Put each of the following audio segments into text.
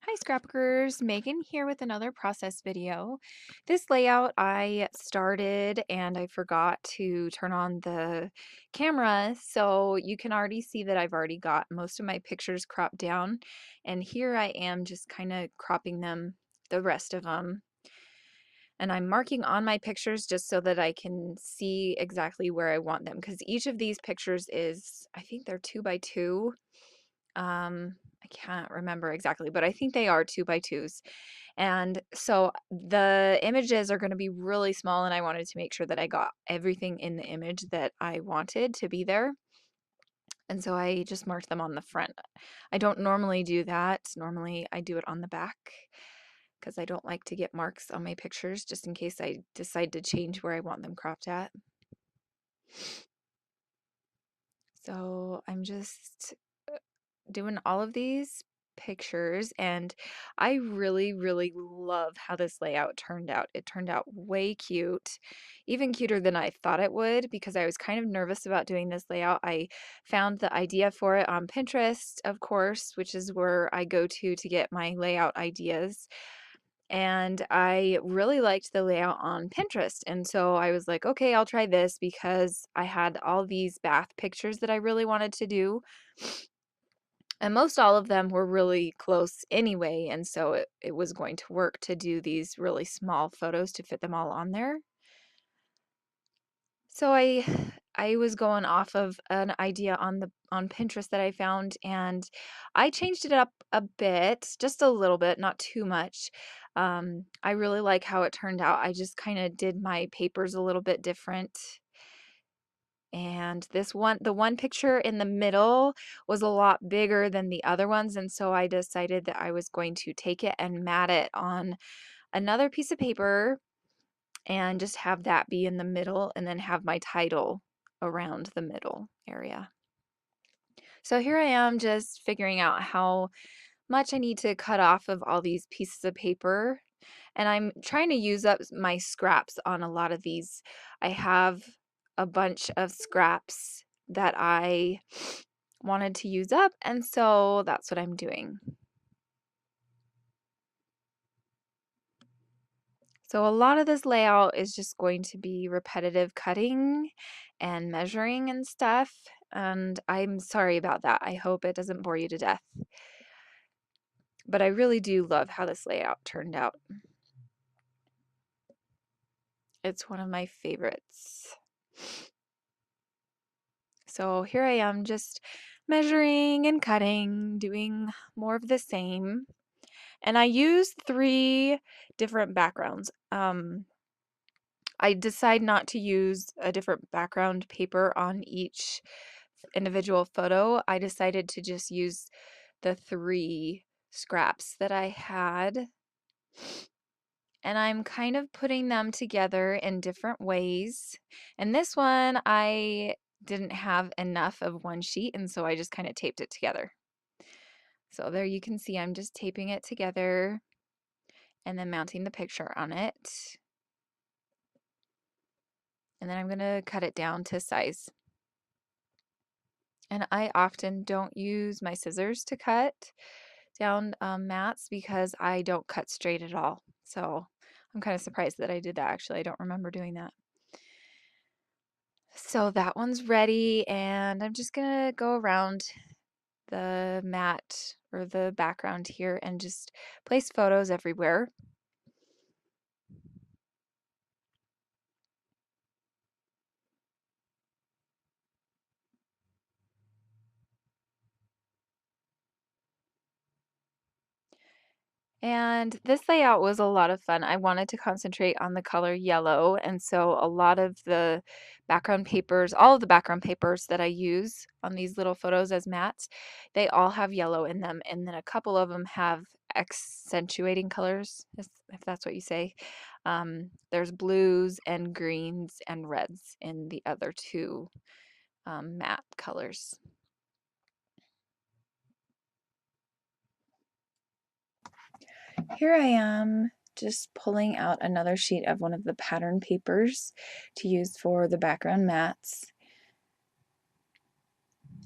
Hi Scrapbookers, Megan here with another process video. This layout I started and I forgot to turn on the camera, so you can already see that I've already got most of my pictures cropped down, and here I am just kind of cropping them, the rest of them. And I'm marking on my pictures just so that I can see exactly where I want them, because each of these pictures is, I think they're 2 by 2. I can't remember exactly, but I think they are 2 by 2s. And so the images are going to be really small, and I wanted to make sure that I got everything in the image that I wanted to be there. And so I just marked them on the front. I don't normally do that. Normally I do it on the back because I don't like to get marks on my pictures just in case I decide to change where I want them cropped at. So I'm just doing all of these pictures, and I really love how this layout turned out. It turned out way cute, even cuter than I thought it would, because I was kind of nervous about doing this layout. I found the idea for it on Pinterest, of course, which is where I go to get my layout ideas. And I really liked the layout on Pinterest. And so I was like, okay, I'll try this, because I had all these bath pictures that I really wanted to do. And most all of them were really close anyway, and so it was going to work to do these really small photos to fit them all on there. So I was going off of an idea on Pinterest that I found, and I changed it up a bit, just a little bit, not too much. I really like how it turned out. I just kind of did my papers a little bit different. And the one picture in the middle was a lot bigger than the other ones, and so I decided that I was going to take it and mat it on another piece of paper and just have that be in the middle, and then have my title around the middle area. So here I am just figuring out how much I need to cut off of all these pieces of paper, and I'm trying to use up my scraps on a lot of these. I have a bunch of scraps that I wanted to use up, and so that's what I'm doing. So a lot of this layout is just going to be repetitive cutting and measuring and stuff, and I'm sorry about that. I hope it doesn't bore you to death. But I really do love how this layout turned out. It's one of my favorites. So here I am just measuring and cutting, doing more of the same. And I used 3 different backgrounds. I decide not to use a different background paper on each individual photo. I decided to just use the 3 scraps that I had. And I'm kind of putting them together in different ways. And this one, I didn't have enough of one sheet, and so I just kind of taped it together. So there you can see I'm just taping it together and then mounting the picture on it. And then I'm going to cut it down to size. And I often don't use my scissors to cut down mats because I don't cut straight at all. So I'm kind of surprised that I did that. Actually, I don't remember doing that. So that one's ready, and I'm just gonna go around the mat or the background here and just place photos everywhere. And this layout was a lot of fun. I wanted to concentrate on the color yellow, and so a lot of the background papers, all of the background papers that I use on these little photos as mats, they all have yellow in them, and then a couple of them have accentuating colors, if that's what you say. There's blues and greens and reds in the other 2 matte colors. Here I am just pulling out another sheet of one of the pattern papers to use for the background mats.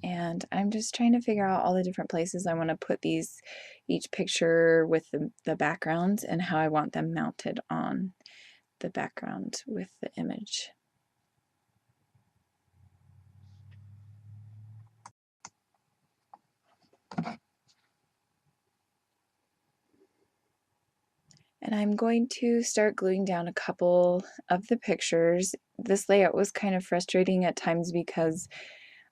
And I'm just trying to figure out all the different places I want to put each picture with the backgrounds and how I want them mounted on the background with the image. And I'm going to start gluing down a couple of the pictures. This layout was kind of frustrating at times because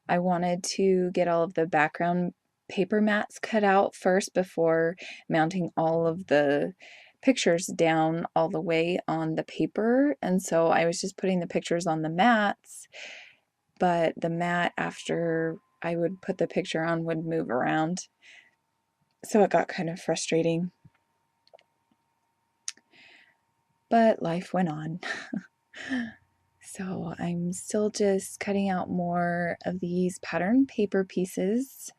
I wanted to get all of the background paper mats cut out first before mounting all of the pictures down all the way on the paper. And so I was just putting the pictures on the mats, but the mat after I would put the picture on would move around. So it got kind of frustrating. But life went on. So I'm still just cutting out more of these pattern paper pieces.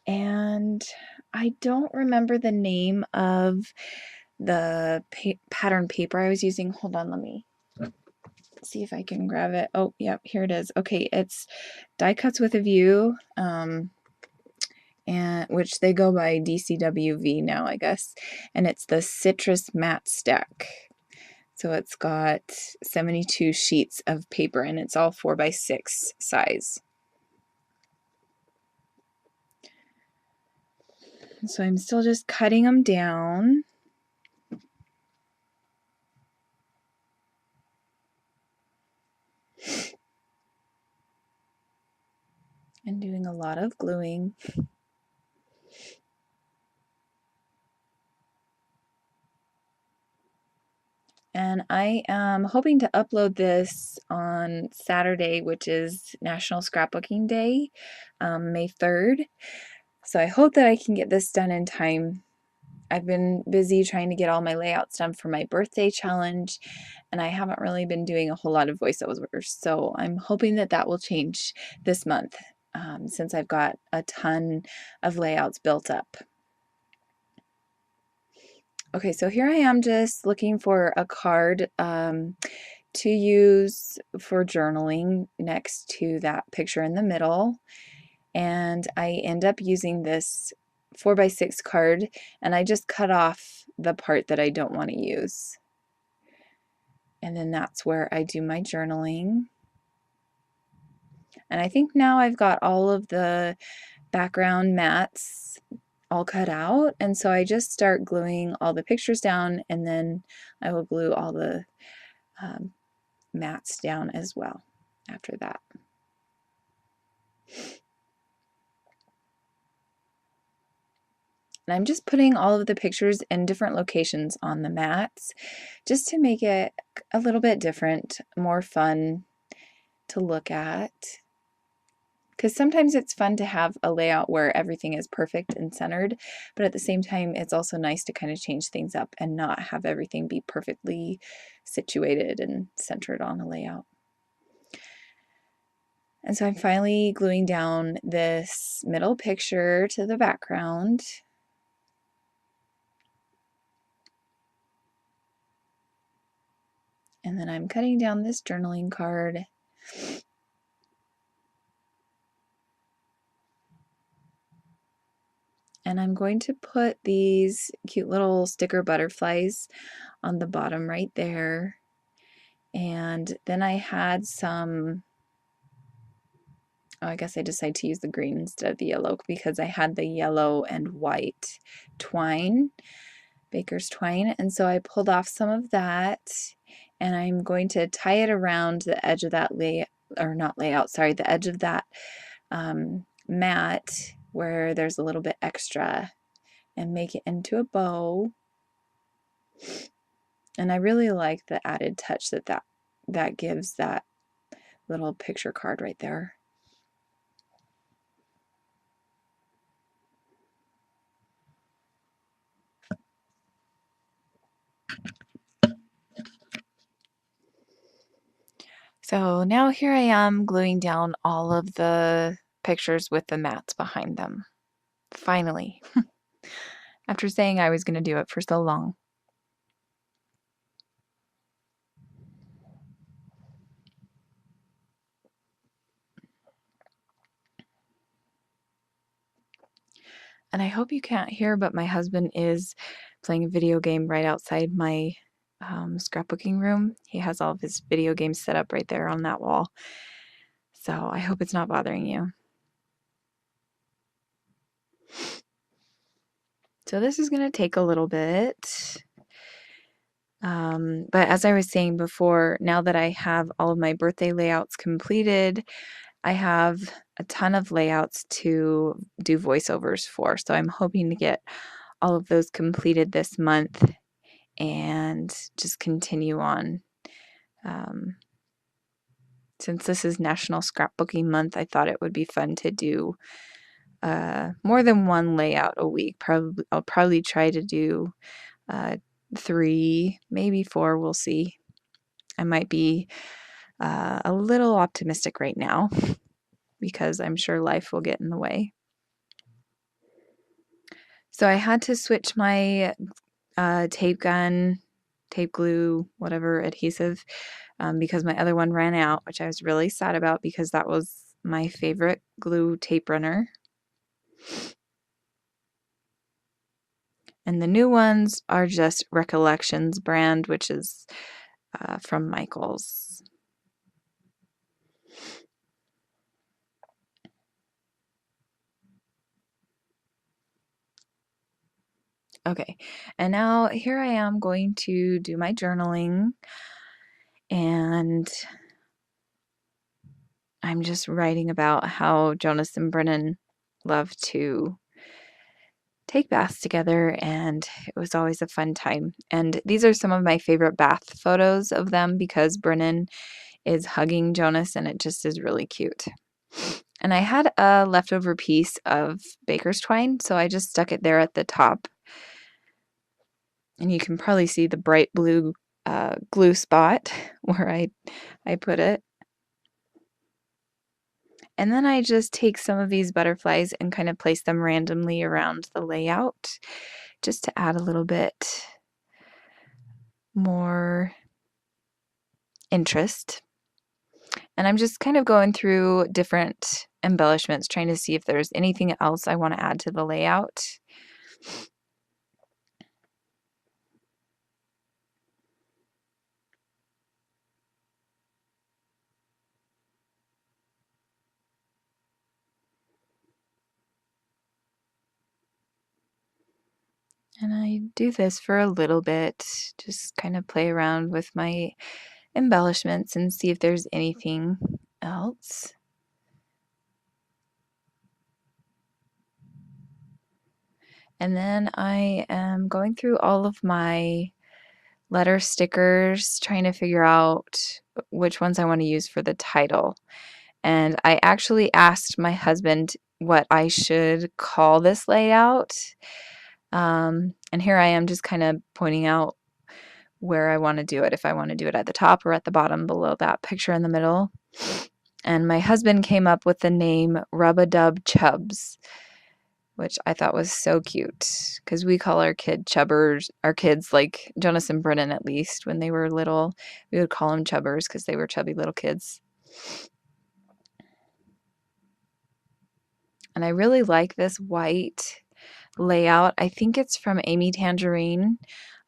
And I don't remember the name of the pattern paper I was using. Hold on, let me see if I can grab it. Oh, yep, here it is. Okay, it's Die Cuts with a View, and which they go by DCWV now, I guess. And it's the Citrus Matte Stack. So it's got 72 sheets of paper, and it's all 4x6 size. So I'm still just cutting them down. And doing a lot of gluing. And I am hoping to upload this on Saturday, which is National Scrapbooking Day, May 3rd. So I hope that I can get this done in time. I've been busy trying to get all my layouts done for my birthday challenge, and I haven't really been doing a whole lot of voiceovers. So I'm hoping that that will change this month, since I've got a ton of layouts built up. Okay, so here I am just looking for a card to use for journaling next to that picture in the middle. And I end up using this 4x6 card, and I just cut off the part that I don't want to use. And then that's where I do my journaling. And I think now I've got all of the background mats all cut out, and so I just start gluing all the pictures down, and then I will glue all the mats down as well after that. And I'm just putting all of the pictures in different locations on the mats just to make it a little bit different, more fun to look at. Because sometimes it's fun to have a layout where everything is perfect and centered, but at the same time, it's also nice to kind of change things up and not have everything be perfectly situated and centered on a layout. And so I'm finally gluing down this middle picture to the background. And then I'm cutting down this journaling card. And I'm going to put these cute little sticker butterflies on the bottom right there. And then I had some, oh, I guess I decided to use the green instead of the yellow because I had the yellow and white twine, baker's twine. And so I pulled off some of that, and I'm going to tie it around the edge of that the edge of that mat where there's a little bit extra, and make it into a bow. And I really like the added touch that gives that little picture card right there. So now here I am gluing down all of the pictures with the mats behind them. Finally, after saying I was going to do it for so long. And I hope you can't hear, but my husband is playing a video game right outside my scrapbooking room. He has all of his video games set up right there on that wall. So I hope it's not bothering you. So this is going to take a little bit. But as I was saying before, now that I have all of my birthday layouts completed, I have a ton of layouts to do voiceovers for. So I'm hoping to get all of those completed this month and just continue on. Since this is National Scrapbooking Month, I thought it would be fun to do more than one layout a week. I'll probably try to do 3, maybe 4. We'll see. I might be a little optimistic right now because I'm sure life will get in the way. So I had to switch my tape gun, tape glue, whatever adhesive, because my other one ran out, which I was really sad about because that was my favorite glue tape runner. And the new ones are just Recollections brand, which is from Michaels. Okay, and now here I am going to do my journaling, and I'm just writing about how Jonas and Brennan love to take baths together, and it was always a fun time. And these are some of my favorite bath photos of them because Brennan is hugging Jonas, and it just is really cute. And I had a leftover piece of baker's twine, so I just stuck it there at the top. And you can probably see the bright blue glue spot where I put it. And then I just take some of these butterflies and kind of place them randomly around the layout just to add a little bit more interest. And I'm just kind of going through different embellishments, trying to see if there's anything else I want to add to the layout. And I do this for a little bit, just kind of play around with my embellishments and see if there's anything else. And then I am going through all of my letter stickers, trying to figure out which ones I want to use for the title. And I actually asked my husband what I should call this layout. And here I am just kind of pointing out where I want to do it, if I want to do it at the top or at the bottom below that picture in the middle. And my husband came up with the name Rub-a-Dub Chubs, which I thought was so cute because we call our kids, like Jonas and Brennan at least, when they were little, we would call them Chubbers because they were chubby little kids. And I really like this white layout. I think it's from Amy Tangerine.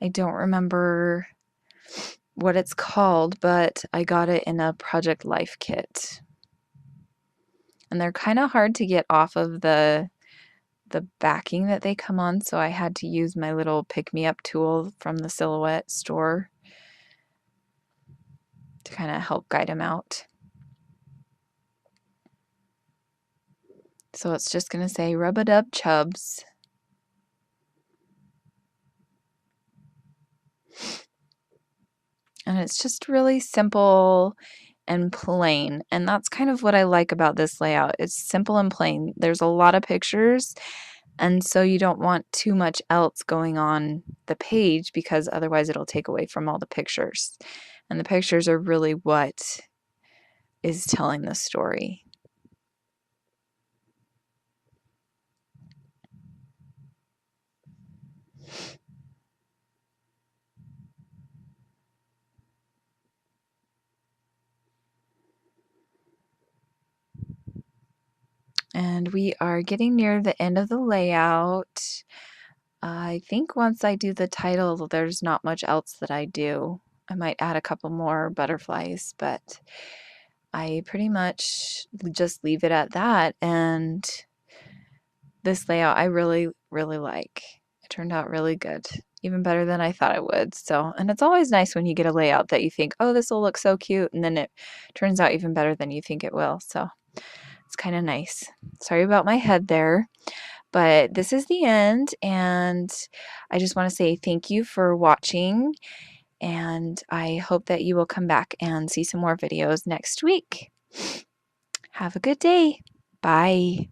I don't remember what it's called, but I got it in a Project Life kit. And they're kind of hard to get off of the backing that they come on, so I had to use my little pick-me-up tool from the Silhouette store to kind of help guide them out. So it's just going to say Rub-a-Dub Chubs. And it's just really simple and plain. And that's kind of what I like about this layout. It's simple and plain. There's a lot of pictures, and so you don't want too much else going on the page because otherwise it'll take away from all the pictures. And the pictures are really what is telling the story. And we are getting near the end of the layout. I think once I do the title, there's not much else that I do. I might add a couple more butterflies, but I pretty much just leave it at that. And this layout I really, really like. It turned out really good, even better than I thought it would. So, and it's always nice when you get a layout that you think, oh, this will look so cute, and then it turns out even better than you think it will. So it's kind of nice. Sorry about my head there, but this is the end, and I just want to say thank you for watching, and I hope that you will come back and see some more videos next week. Have a good day. Bye.